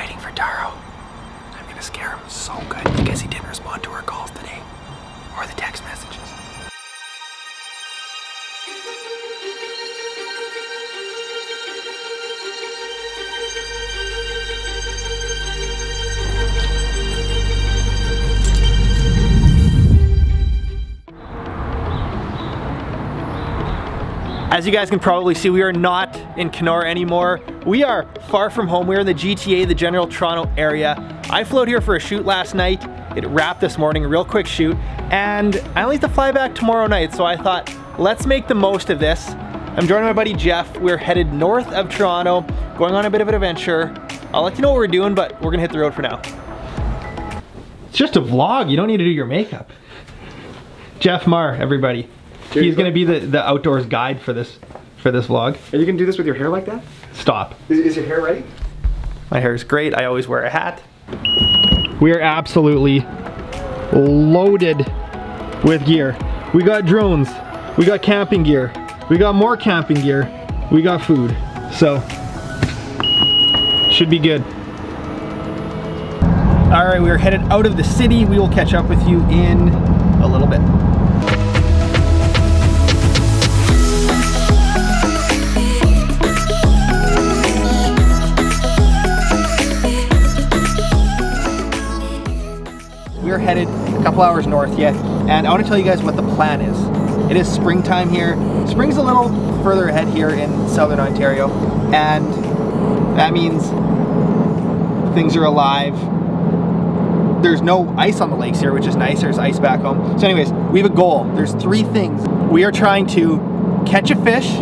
waiting for Taro. I'm gonna scare him so good because he didn't respond to our calls today or the text messages. As you guys can probably see, we are not in Kenora anymore. We are far from home. We're in the GTA, the general Toronto area. I flew out here for a shoot last night. It wrapped this morning, a real quick shoot. And I only have to fly back tomorrow night, so I thought, let's make the most of this. I'm joining my buddy Jeff. We're headed north of Toronto, going on a bit of an adventure. I'll let you know what we're doing, but we're gonna hit the road for now. It's just a vlog, you don't need to do your makeup. Jeff Marr, everybody. He's gonna be the outdoors guide for this vlog. Are you gonna do this with your hair like that? Stop. Is your hair ready? My hair is great. I always wear a hat. We are absolutely loaded with gear. We got drones. We got camping gear. We got more camping gear. We got food. So, should be good. All right, we are headed out of the city. We will catch up with you in a little bit. We're headed a couple hours north yet, and I want to tell you guys what the plan is. It is springtime here. Spring's a little further ahead here in southern Ontario, and that means things are alive. There's no ice on the lakes here, which is nice. There's ice back home. So anyways, we have a goal. There's 3 things. We are trying to catch a fish,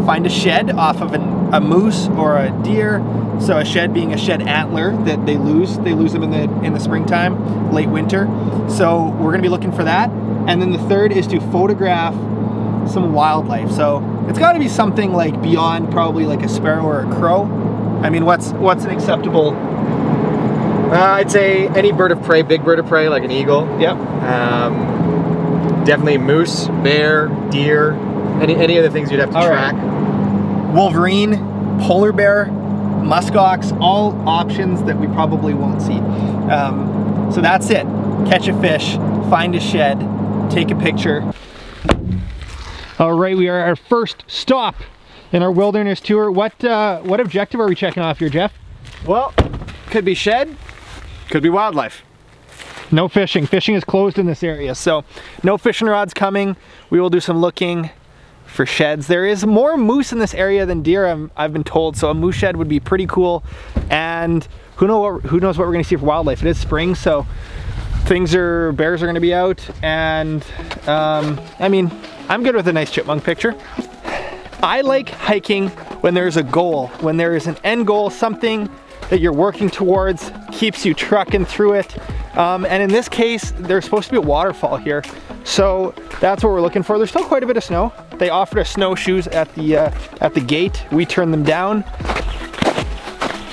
find a shed off of a moose or a deer. So a shed being a shed antler that they lose them in the springtime, late winter. So we're gonna be looking for that. And then the third is to photograph some wildlife. So it's gotta be something like beyond probably like a sparrow or a crow. I mean, what's an acceptable? I'd say any bird of prey, big bird of prey like an eagle. Yep. Definitely moose, bear, deer, any of the things you'd have to track. Right. Wolverine, polar bear, muskox, all options that we probably won't see. So that's it. Catch a fish, find a shed, take a picture. All right, we are our first stop in our wilderness tour. What objective are we checking off here, Jeff? Well, could be shed, could be wildlife. No fishing. Fishing is closed in this area, so no fishing rods coming. We will do some looking for sheds. There is more moose in this area than deer, I've been told, so a moose shed would be pretty cool. And who knows what we're gonna see for wildlife. It is spring, so bears are gonna be out, and I mean, I'm good with a nice chipmunk picture. I like hiking when there's a goal, when there is an end goal, something that you're working towards, keeps you trucking through it. And in this case, there's supposed to be a waterfall here. So that's what we're looking for. There's still quite a bit of snow. They offered us snowshoes at the gate. We turned them down.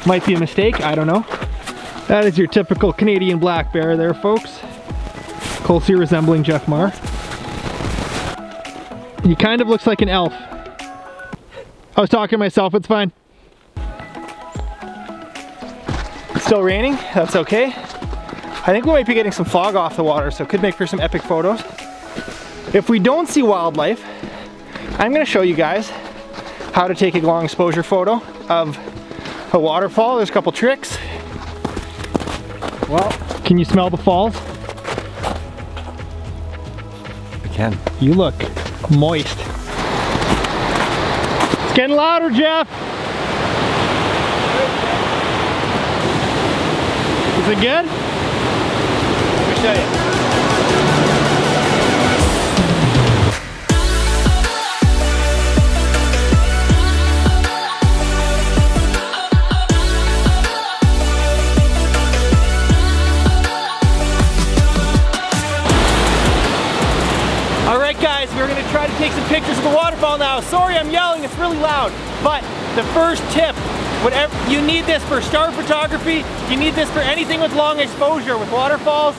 Might be a mistake, I don't know. That is your typical Canadian black bear there, folks. Closely resembling Jeff Marr. He kind of looks like an elf. I was talking to myself, it's fine. It's still raining, that's okay. I think we might be getting some fog off the water, so it could make for some epic photos. If we don't see wildlife, I'm gonna show you guys how to take a long exposure photo of a waterfall. There's a couple tricks. Well, can you smell the falls? I can. You look moist. It's getting louder, Jeff. Is it good? Let me show you. Alright guys, we're going to try to take some pictures of the waterfall now. Sorry I'm yelling, it's really loud. But the first tip, whatever you need this for star photography, you need this for anything with long exposure, with waterfalls,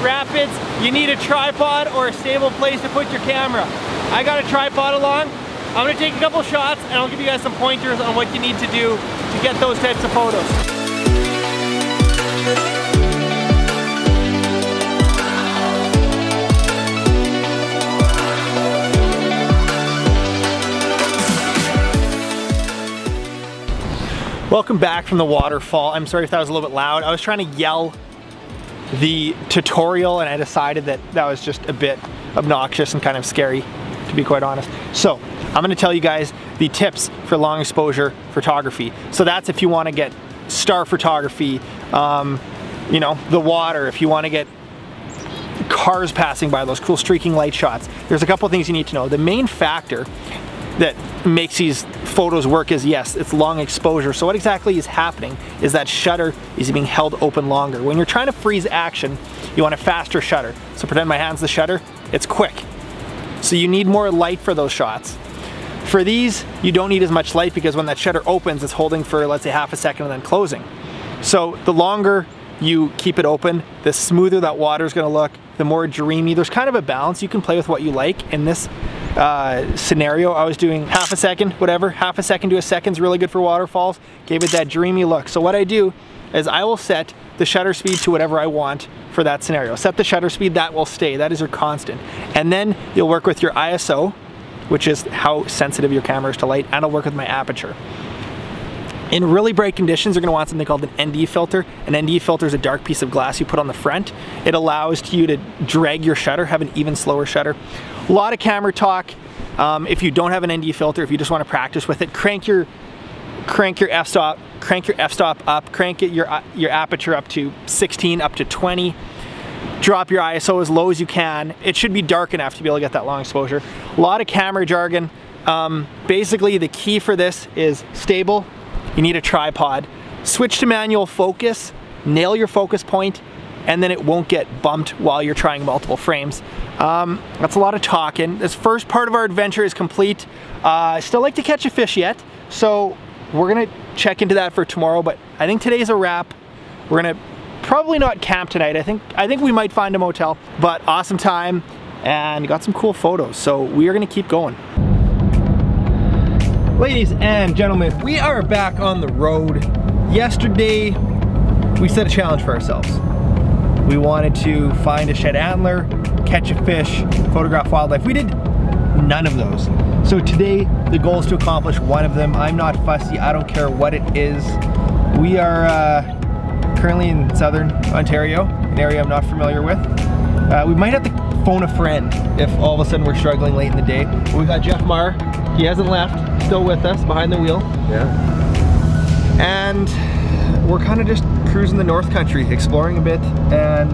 rapids, you need a tripod or a stable place to put your camera. I got a tripod along. I'm going to take a couple shots and I'll give you guys some pointers on what you need to do to get those types of photos. Welcome back from the waterfall. I'm sorry if that was a little bit loud. I was trying to yell the tutorial and I decided that that was just a bit obnoxious and kind of scary, to be quite honest. So I'm gonna tell you guys the tips for long exposure photography. So that's if you wanna get star photography, you know, the water, if you wanna get cars passing by, those cool streaking light shots. There's a couple things you need to know. The main factor that makes these photos work is, yes, it's long exposure. So what exactly is happening is that shutter is being held open longer. When you're trying to freeze action, you want a faster shutter. So pretend my hand's the shutter, it's quick. So you need more light for those shots. For these, you don't need as much light because when that shutter opens, it's holding for, let's say, half a second and then closing. So the longer you keep it open, the smoother that water is gonna look, the more dreamy. There's kind of a balance. You can play with what you like. In this scenario, I was doing half a second, whatever, half a second to a second is really good for waterfalls. Gave it that dreamy look. So what I do is I will set the shutter speed to whatever I want for that scenario. Set the shutter speed, that will stay. That is your constant. And then you'll work with your ISO, which is how sensitive your camera is to light, and I'll work with my aperture. In really bright conditions, you're gonna want something called an ND filter. An ND filter is a dark piece of glass you put on the front. It allows you to drag your shutter, have an even slower shutter. A lot of camera talk. If you don't have an ND filter, if you just wanna practice with it, crank your f-stop up, crank your aperture up to 16, up to 20. Drop your ISO as low as you can. It should be dark enough to be able to get that long exposure. A lot of camera jargon. Basically, the key for this is stable. You need a tripod. Switch to manual focus, nail your focus point, and then it won't get bumped while you're trying multiple frames. That's a lot of talking. This first part of our adventure is complete. I still like to catch a fish yet, so we're gonna check into that for tomorrow, but I think today's a wrap. We're gonna probably not camp tonight. I think we might find a motel, but awesome time and got some cool photos, so we are gonna keep going. Ladies and gentlemen, we are back on the road. Yesterday, we set a challenge for ourselves. We wanted to find a shed antler, catch a fish, photograph wildlife. We did none of those. So today, the goal is to accomplish one of them. I'm not fussy, I don't care what it is. We are currently in southern Ontario, an area I'm not familiar with. We might have to phone a friend if all of a sudden we're struggling late in the day. We got Jeff Marr, he hasn't left, still with us, behind the wheel. Yeah. And we're kind of just cruising the North Country, exploring a bit and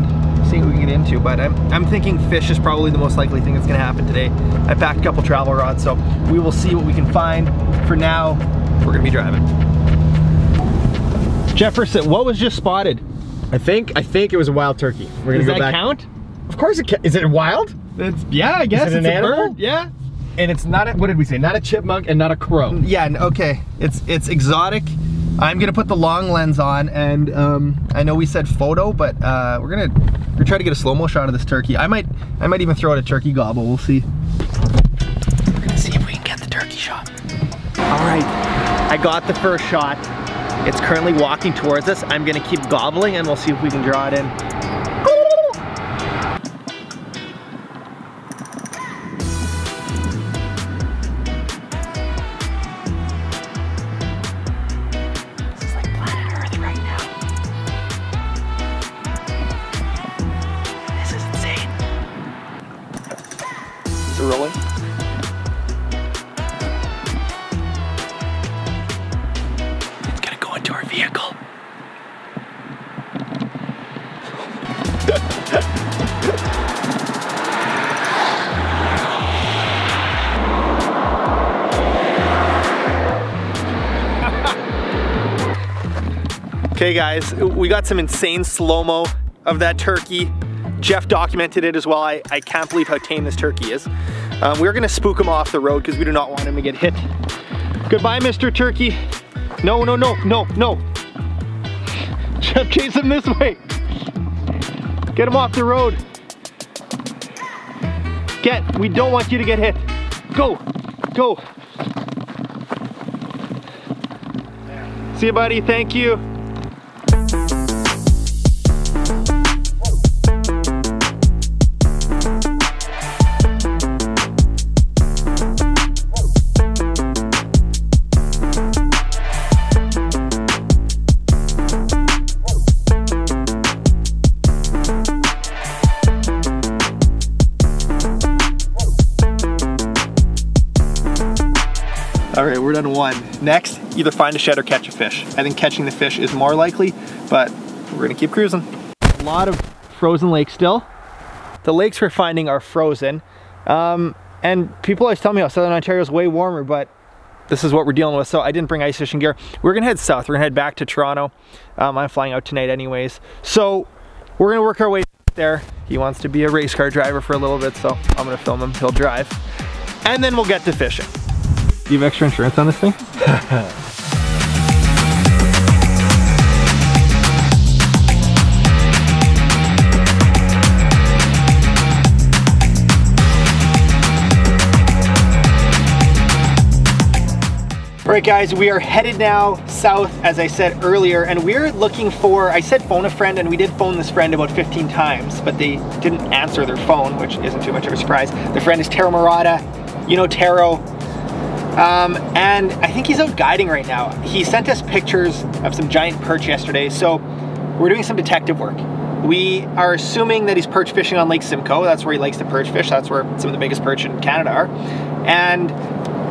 seeing what we can get into. But I'm thinking fish is probably the most likely thing that's gonna happen today. I packed a couple travel rods, so we will see what we can find. For now, we're gonna be driving. Jefferson, what was just spotted? I think it was a wild turkey. We're gonna Does go that back. Count? Of course it can. Is it wild? Yeah, I guess. Is it it's an a animal? bird. Yeah. And it's not a, what did we say? Not a chipmunk and not a crow. Yeah, okay. It's exotic. I'm gonna put the long lens on, and I know we said photo, but we're gonna try to get a slow-mo shot of this turkey. I might even throw out a turkey gobble. We'll see. We're gonna see if we can get the turkey shot. All right, I got the first shot. It's currently walking towards us. I'm gonna keep gobbling, and we'll see if we can draw it in. Rolling. It's gonna go into our vehicle. Okay guys, we got some insane slow-mo of that turkey. Jeff documented it as well. I can't believe how tame this turkey is. We're gonna spook him off the road because we do not want him to get hit. Goodbye, Mr. Turkey. No, no, no, no, no. Jeff, chase him this way. Get him off the road. We don't want you to get hit. Go, go. See you, buddy, thank you. done one. Next, either find a shed or catch a fish. I think catching the fish is more likely, but we're gonna keep cruising. A lot of frozen lakes still. The lakes we're finding are frozen. And people always tell me, oh, Southern Ontario is way warmer, but this is what we're dealing with. So I didn't bring ice fishing gear. We're gonna head south. We're gonna head back to Toronto. I'm flying out tonight anyways. So we're gonna work our way there. He wants to be a race car driver for a little bit, so I'm gonna film him, he'll drive. And then we'll get to fishing. Do you have extra insurance on this thing? All right guys, we are headed now south, as I said earlier, and we're looking for, I said phone a friend, and we did phone this friend about 15 times, but they didn't answer their phone, which isn't too much of a surprise. The friend is Taro Murata. You know Taro. And I think he's out guiding right now. He sent us pictures of some giant perch yesterday, so we're doing some detective work. We are assuming that he's perch fishing on Lake Simcoe. That's where he likes to perch fish. That's where some of the biggest perch in Canada are. And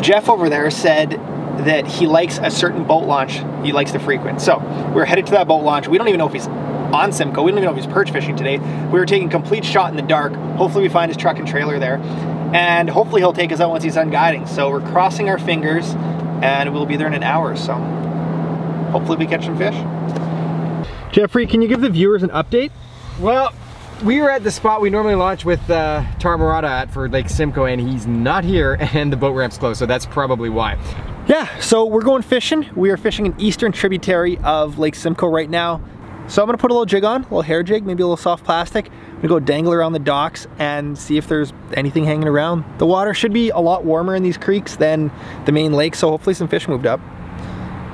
Jeff over there said that he likes a certain boat launch he likes to frequent. So we're headed to that boat launch. We don't even know if he's on Simcoe. We don't even know if he's perch fishing today. We were taking a complete shot in the dark. Hopefully we find his truck and trailer there. And hopefully he'll take us out once he's done guiding. So we're crossing our fingers and we'll be there in an hour. So hopefully we catch some fish. Jeffrey, can you give the viewers an update? Well, we were at the spot we normally launch with Taro Murata at for Lake Simcoe, and he's not here, and the boat ramp's closed, so that's probably why. Yeah, so we're going fishing. We are fishing an eastern tributary of Lake Simcoe right now. So I'm gonna put a little jig on, a little hair jig, maybe a little soft plastic. I'm gonna go dangle around the docks and see if there's anything hanging around. The water should be a lot warmer in these creeks than the main lake, so hopefully some fish moved up.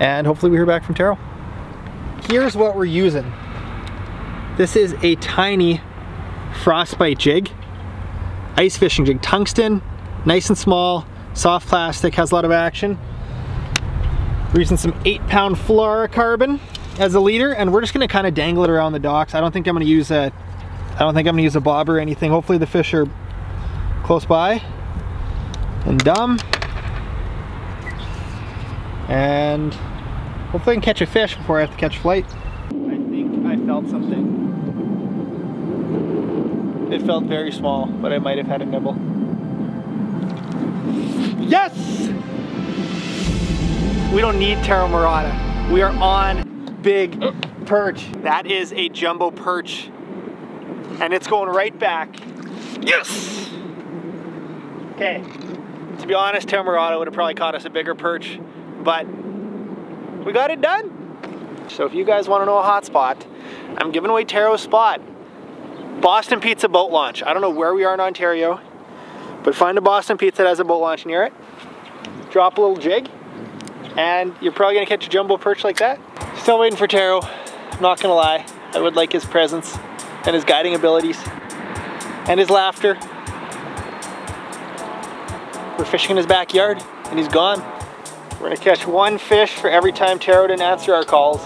And hopefully we hear back from Taro. Here's what we're using. This is a tiny frostbite jig, ice fishing jig, tungsten, nice and small, soft plastic, has a lot of action. We're using some 8-pound fluorocarbon as a leader, and we're just gonna kind of dangle it around the docks. I don't think I'm gonna use a bob or anything. Hopefully the fish are close by and dumb, and hopefully I can catch a fish before I have to catch flight. I think I felt something. It felt very small, but I might have had a nibble. Yes! We don't need Taro Murata. We are on big perch. That is a jumbo perch. And it's going right back. Yes! Okay. To be honest, Taro Murata would have probably caught us a bigger perch, but we got it done. So if you guys want to know a hot spot, I'm giving away Taro's spot. Boston Pizza boat launch. I don't know where we are in Ontario, but find a Boston Pizza that has a boat launch near it. Drop a little jig, and you're probably gonna catch a jumbo perch like that. Still waiting for Taro. I'm not gonna lie. I would like his presence and his guiding abilities and his laughter. We're fishing in his backyard and he's gone. We're gonna catch one fish for every time Taro didn't answer our calls.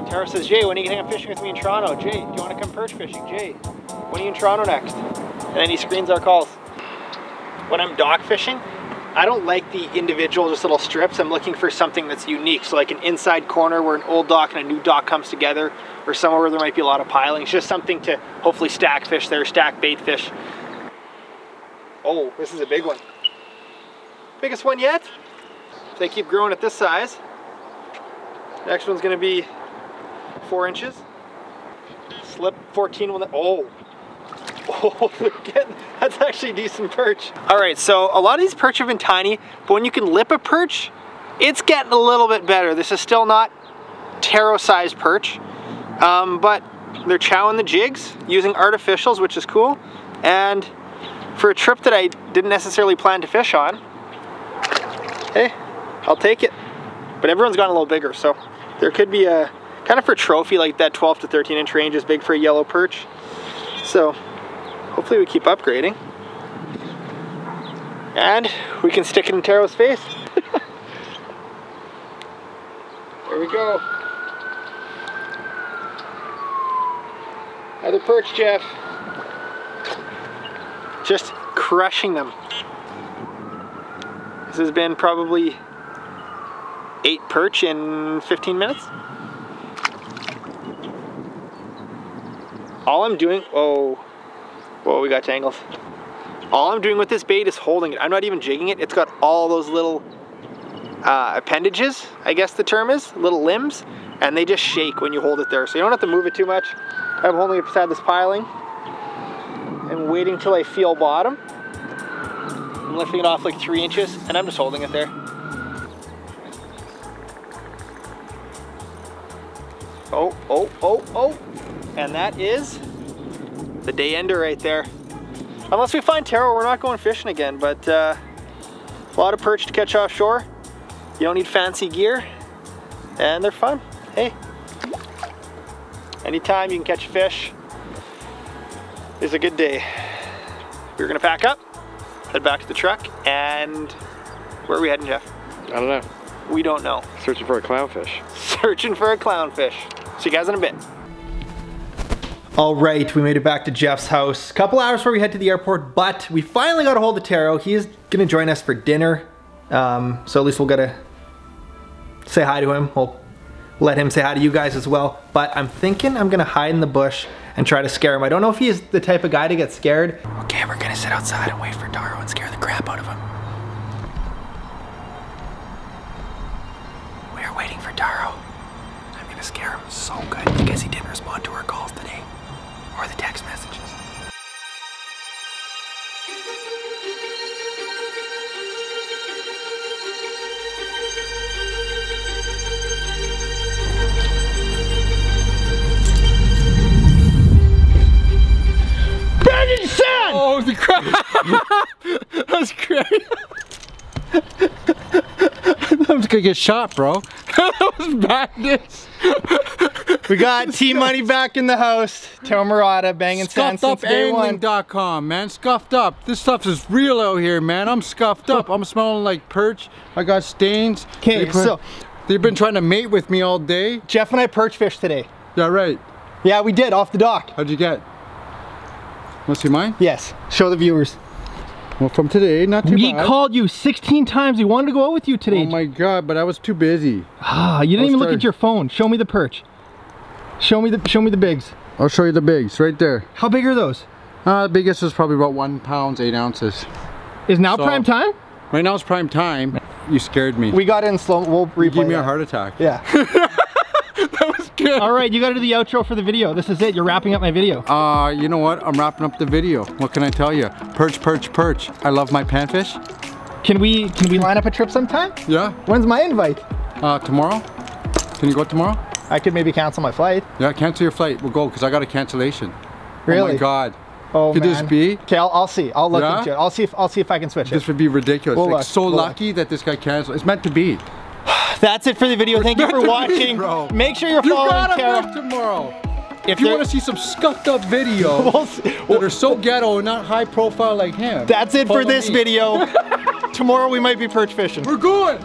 Taro says, Jay, when are you gonna come fishing with me in Toronto? Jay, do you wanna come perch fishing? Jay, when are you in Toronto next? And then he screens our calls. When I'm dock fishing, I don't like the individual just little strips. I'm looking for something that's unique. So like an inside corner where an old dock and a new dock comes together, or somewhere where there might be a lot of pilings. Just something to hopefully stack fish there, stack bait fish. Oh, this is a big one. Biggest one yet. If they keep growing at this size, next one's gonna be 4 inches. Slip 14 on the, oh, that's actually a decent perch. All right, so a lot of these perch have been tiny, but when you can lip a perch, it's getting a little bit better. This is still not Taro-sized perch, but they're chowing the jigs using artificials, which is cool. And for a trip that I didn't necessarily plan to fish on, hey, I'll take it. But everyone's gone a little bigger, so there could be a, kind of for trophy, like that 12 to 13 inch range is big for a yellow perch. So hopefully we keep upgrading. And we can stick it in Taro's face. There we go. Another perch, Jeff. Just crushing them. This has been probably 8 perch in 15 minutes. All I'm doing, whoa, we got tangles. All I'm doing with this bait is holding it. I'm not even jigging it. It's got all those little appendages, I guess the term is, little limbs, and they just shake when you hold it there. So you don't have to move it too much. I'm holding it beside this piling and waiting till I feel bottom. I'm lifting it off like 3 inches and I'm just holding it there. Oh. And that is the day ender right there. Unless we find taro, we're not going fishing again, but a lot of perch to catch offshore. You don't need fancy gear, and they're fun. Hey, anytime you can catch a fish is a good day. We're gonna pack up, head back to the truck, and where are we heading, Jeff? I don't know. We don't know. Searching for a clownfish. Searching for a clownfish. See you guys in a bit. All right, we made it back to Jeff's house. A couple hours before we head to the airport, but we finally got a hold of Taro. He is gonna join us for dinner. So at least we'll get to say hi to him. We'll let him say hi to you guys as well. But I'm thinking I'm gonna hide in the bush and try to scare him. I don't know if he is the type of guy to get scared. Okay, we're gonna sit outside and wait for Taro and scare the crap out of him. We are waiting for Taro. I'm gonna scare him so good because he didn't respond to our calls today. Or the text messages. Brandon Son! Oh, the crap! That's great. I was gonna get shot, bro. That was madness. We got T-Money back in the house. Taro Murata banging sand since day one. ScuffedUpAngling.com, man. Scuffed up. This stuff is real out here, man. I'm scuffed up. I'm smelling like perch. I got stains. Okay, so they've been trying to mate with me all day. Jeff and I perch fished today. Yeah, right. Yeah, we did, off the dock. How'd you get? Want to see mine? Yes. Show the viewers. Well, from today, not too bad. We called you 16 times. We wanted to go out with you today. Oh my God, but I was too busy. Ah, you didn't even look at your phone. Show me the perch. Show me the bigs. I'll show you the bigs right there. How big are those? The biggest is probably about 1 pound, 8 ounces. Is now prime time? Right now it's prime time. You scared me. We got in slow. We'll replay. You gave me a heart attack. Yeah. That was good. All right, you got to do the outro for the video. This is it. You're wrapping up my video. You know what? I'm wrapping up the video. What can I tell you? Perch, perch, perch. I love my panfish. Can we line up a trip sometime? Yeah. When's my invite? Tomorrow. Can you go tomorrow? I could maybe cancel my flight. Yeah, cancel your flight. We'll go because I got a cancellation. Really? Oh my God. Oh, could man. this be? Okay, I'll see. I'll look into it. I'll see if I can switch it. This would be ridiculous. We'll like, look. so lucky that this guy canceled. It's meant to be. That's it for the video. Thank you for watching. Bro. Make sure you're following Taro. Tomorrow. If you want to see some scuffed up videos that are so ghetto and not high profile like him. That's it for this video. Tomorrow we might be perch fishing. We're going.